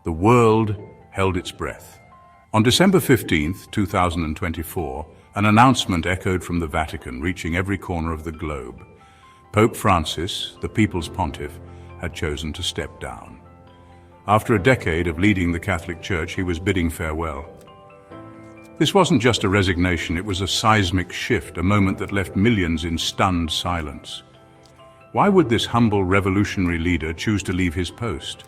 The world held its breath. On December 15th, 2024, an announcement echoed from the Vatican, reaching every corner of the globe. Pope Francis, the people's pontiff, had chosen to step down. After a decade of leading the Catholic Church, he was bidding farewell. This wasn't just a resignation, it was a seismic shift, a moment that left millions in stunned silence. Why would this humble revolutionary leader choose to leave his post?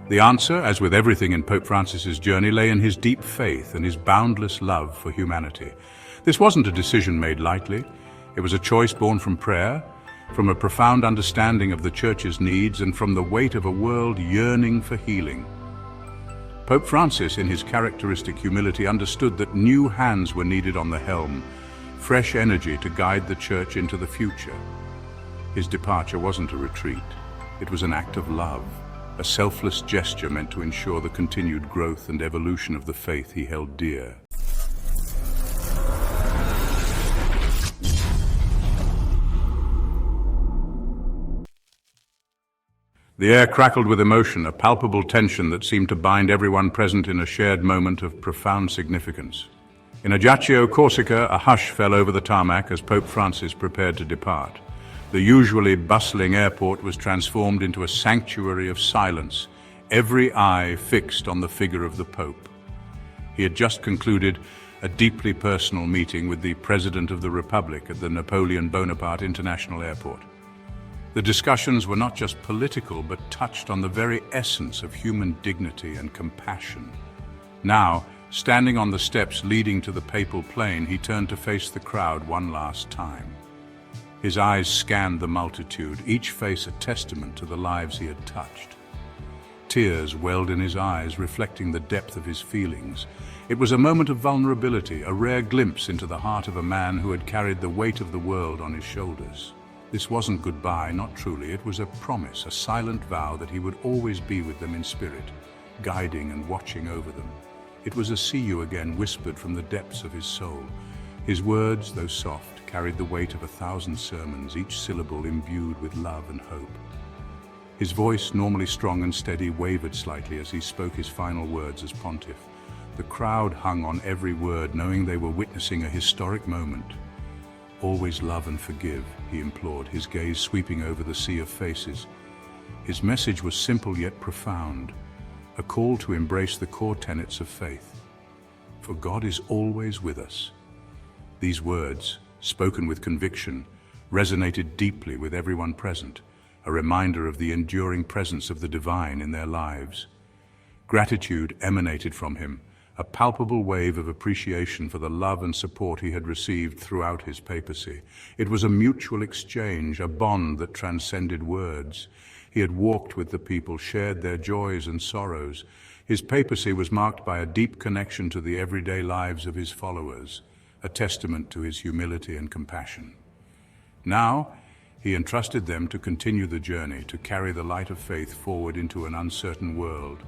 The answer, as with everything in Pope Francis's journey, lay in his deep faith and his boundless love for humanity. This wasn't a decision made lightly. It was a choice born from prayer, from a profound understanding of the Church's needs, and from the weight of a world yearning for healing. Pope Francis, in his characteristic humility, understood that new hands were needed on the helm, fresh energy to guide the Church into the future. His departure wasn't a retreat. It was an act of love, a selfless gesture meant to ensure the continued growth and evolution of the faith he held dear. The air crackled with emotion, a palpable tension that seemed to bind everyone present in a shared moment of profound significance. In Ajaccio, Corsica, a hush fell over the tarmac as Pope Francis prepared to depart. The usually bustling airport was transformed into a sanctuary of silence, every eye fixed on the figure of the Pope. He had just concluded a deeply personal meeting with the President of the Republic at the Napoleon Bonaparte International Airport. The discussions were not just political, but touched on the very essence of human dignity and compassion. Now, standing on the steps leading to the papal plane, he turned to face the crowd one last time. His eyes scanned the multitude, each face a testament to the lives he had touched. Tears welled in his eyes, reflecting the depth of his feelings. It was a moment of vulnerability, a rare glimpse into the heart of a man who had carried the weight of the world on his shoulders. This wasn't goodbye, not truly. It was a promise, a silent vow that he would always be with them in spirit, guiding and watching over them. It was a "see you again" whispered from the depths of his soul. His words, though soft, carried the weight of 1,000 sermons, each syllable imbued with love and hope. His voice, normally strong and steady, wavered slightly as he spoke his final words as pontiff. The crowd hung on every word, knowing they were witnessing a historic moment. "Always love and forgive," he implored, his gaze sweeping over the sea of faces. His message was simple yet profound, a call to embrace the core tenets of faith. For God is always with us. These words, spoken with conviction, resonated deeply with everyone present, a reminder of the enduring presence of the divine in their lives. Gratitude emanated from him, a palpable wave of appreciation for the love and support he had received throughout his papacy. It was a mutual exchange, a bond that transcended words. He had walked with the people, shared their joys and sorrows. His papacy was marked by a deep connection to the everyday lives of his followers, a testament to his humility and compassion. Now, he entrusted them to continue the journey, to carry the light of faith forward into an uncertain world.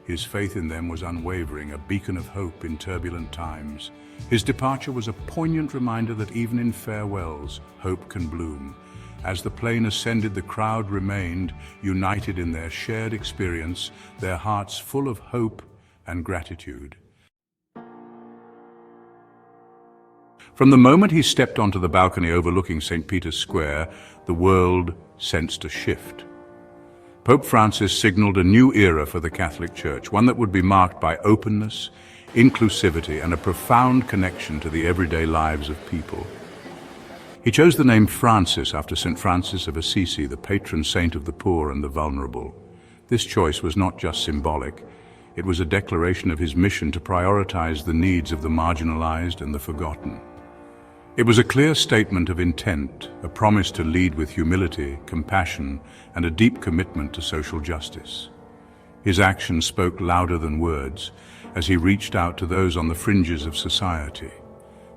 His faith in them was unwavering, a beacon of hope in turbulent times. His departure was a poignant reminder that even in farewells, hope can bloom. As the plane ascended, the crowd remained united in their shared experience, their hearts full of hope and gratitude. From the moment he stepped onto the balcony overlooking St. Peter's Square, the world sensed a shift. Pope Francis signaled a new era for the Catholic Church, one that would be marked by openness, inclusivity, and a profound connection to the everyday lives of people. He chose the name Francis after St. Francis of Assisi, the patron saint of the poor and the vulnerable. This choice was not just symbolic, it was a declaration of his mission to prioritize the needs of the marginalized and the forgotten. It was a clear statement of intent, a promise to lead with humility, compassion, and a deep commitment to social justice. His actions spoke louder than words as he reached out to those on the fringes of society.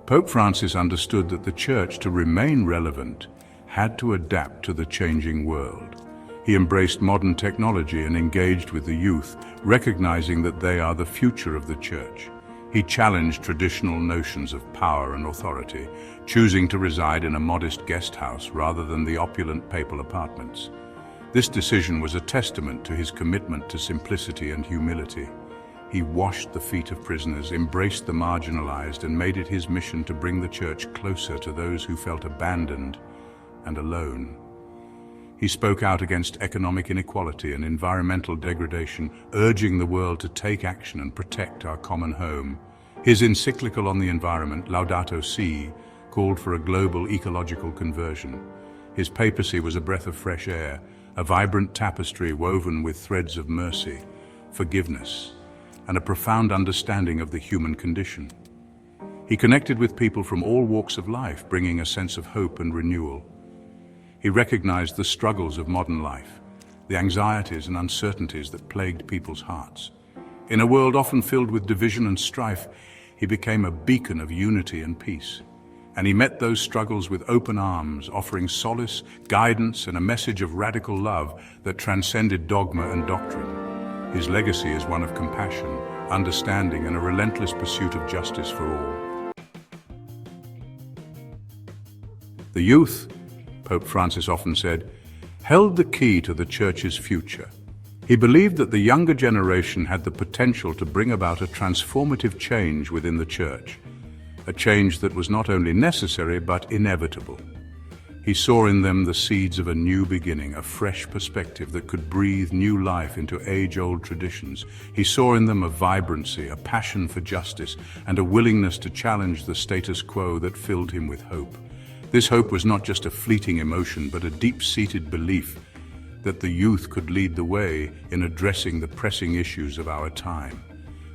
Pope Francis understood that the Church, to remain relevant, had to adapt to the changing world. He embraced modern technology and engaged with the youth, recognizing that they are the future of the Church. He challenged traditional notions of power and authority, choosing to reside in a modest guest house rather than the opulent papal apartments. This decision was a testament to his commitment to simplicity and humility. He washed the feet of prisoners, embraced the marginalized, and made it his mission to bring the church closer to those who felt abandoned and alone. He spoke out against economic inequality and environmental degradation, urging the world to take action and protect our common home. His encyclical on the environment, Laudato Si', called for a global ecological conversion. His papacy was a breath of fresh air, a vibrant tapestry woven with threads of mercy, forgiveness, and a profound understanding of the human condition. He connected with people from all walks of life, bringing a sense of hope and renewal. He recognized the struggles of modern life, the anxieties and uncertainties that plagued people's hearts. In a world often filled with division and strife, he became a beacon of unity and peace. And he met those struggles with open arms, offering solace, guidance, and a message of radical love that transcended dogma and doctrine. His legacy is one of compassion, understanding, and a relentless pursuit of justice for all. The youth, Pope Francis often said, held the key to the Church's future. He believed that the younger generation had the potential to bring about a transformative change within the Church, a change that was not only necessary but inevitable. He saw in them the seeds of a new beginning, a fresh perspective that could breathe new life into age-old traditions. He saw in them a vibrancy, a passion for justice, and a willingness to challenge the status quo that filled him with hope. This hope was not just a fleeting emotion, but a deep-seated belief that the youth could lead the way in addressing the pressing issues of our time.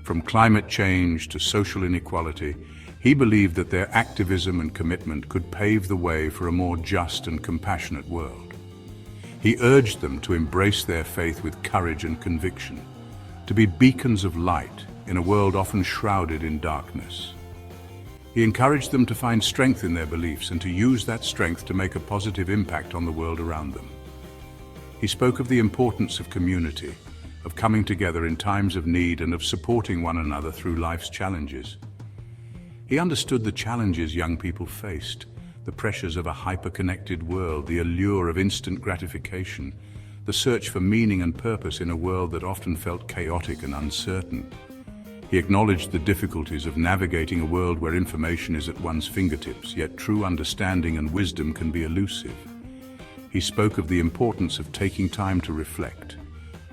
From climate change to social inequality, he believed that their activism and commitment could pave the way for a more just and compassionate world. He urged them to embrace their faith with courage and conviction, to be beacons of light in a world often shrouded in darkness. He encouraged them to find strength in their beliefs and to use that strength to make a positive impact on the world around them. He spoke of the importance of community, of coming together in times of need and of supporting one another through life's challenges. He understood the challenges young people faced, the pressures of a hyper-connected world, the allure of instant gratification, the search for meaning and purpose in a world that often felt chaotic and uncertain. He acknowledged the difficulties of navigating a world where information is at one's fingertips, yet true understanding and wisdom can be elusive. He spoke of the importance of taking time to reflect,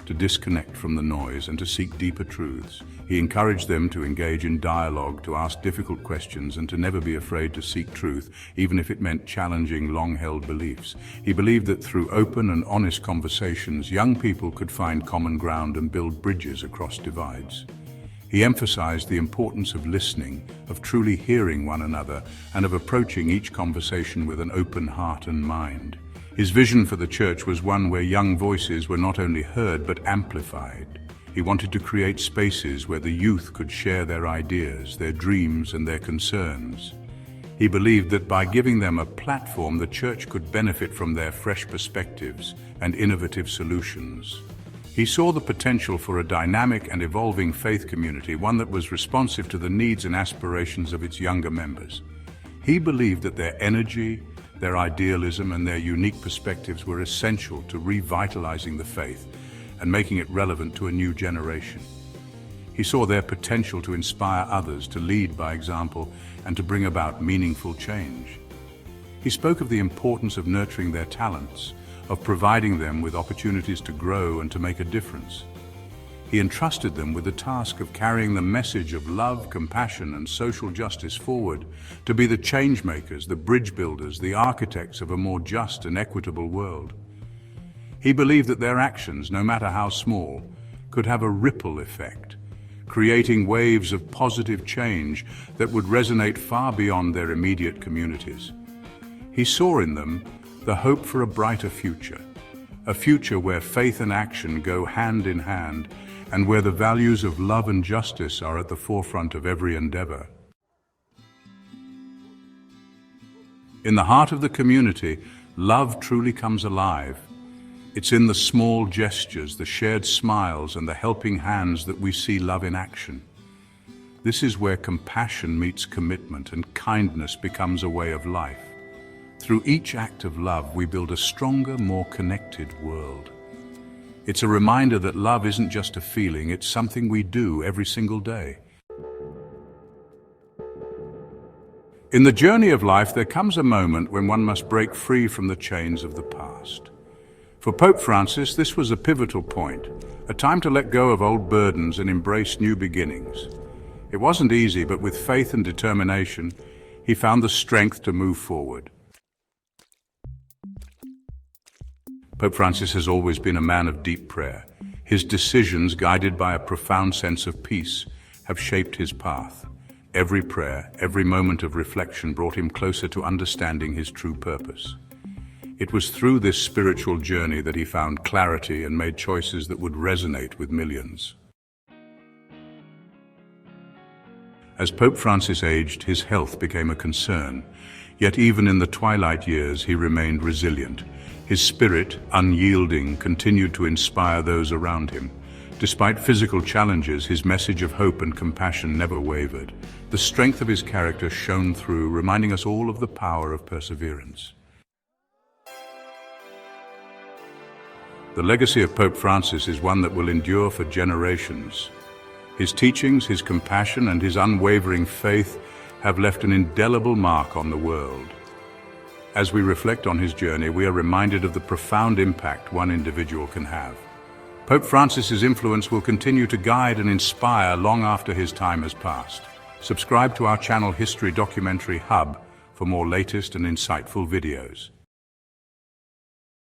to disconnect from the noise, and to seek deeper truths. He encouraged them to engage in dialogue, to ask difficult questions, and to never be afraid to seek truth, even if it meant challenging long-held beliefs. He believed that through open and honest conversations, young people could find common ground and build bridges across divides. He emphasized the importance of listening, of truly hearing one another, and of approaching each conversation with an open heart and mind. His vision for the Church was one where young voices were not only heard but amplified. He wanted to create spaces where the youth could share their ideas, their dreams, and their concerns. He believed that by giving them a platform, the Church could benefit from their fresh perspectives and innovative solutions. He saw the potential for a dynamic and evolving faith community, one that was responsive to the needs and aspirations of its younger members. He believed that their energy, their idealism, and their unique perspectives were essential to revitalizing the faith and making it relevant to a new generation. He saw their potential to inspire others, to lead by example, and to bring about meaningful change. He spoke of the importance of nurturing their talents, of providing them with opportunities to grow and to make a difference. He entrusted them with the task of carrying the message of love, compassion, and social justice forward, to be the change makers, the bridge builders, the architects of a more just and equitable world. He believed that their actions, no matter how small, could have a ripple effect, creating waves of positive change that would resonate far beyond their immediate communities. He saw in them the hope for a brighter future, a future where faith and action go hand in hand, and where the values of love and justice are at the forefront of every endeavor. In the heart of the community, love truly comes alive. It's in the small gestures, the shared smiles, and the helping hands that we see love in action. This is where compassion meets commitment and kindness becomes a way of life. Through each act of love, we build a stronger, more connected world. It's a reminder that love isn't just a feeling, it's something we do every single day. In the journey of life, there comes a moment when one must break free from the chains of the past. For Pope Francis, this was a pivotal point, a time to let go of old burdens and embrace new beginnings. It wasn't easy, but with faith and determination, he found the strength to move forward. Pope Francis has always been a man of deep prayer. His decisions, guided by a profound sense of peace, have shaped his path. Every prayer, every moment of reflection brought him closer to understanding his true purpose. It was through this spiritual journey that he found clarity and made choices that would resonate with millions. As Pope Francis aged, his health became a concern, yet even in the twilight years he remained resilient. His spirit, unyielding, continued to inspire those around him. Despite physical challenges, his message of hope and compassion never wavered. The strength of his character shone through, reminding us all of the power of perseverance. The legacy of Pope Francis is one that will endure for generations. His teachings, his compassion, and his unwavering faith have left an indelible mark on the world. As we reflect on his journey, we are reminded of the profound impact one individual can have. Pope Francis's influence will continue to guide and inspire long after his time has passed. Subscribe to our channel History Documentary Hub for more latest and insightful videos.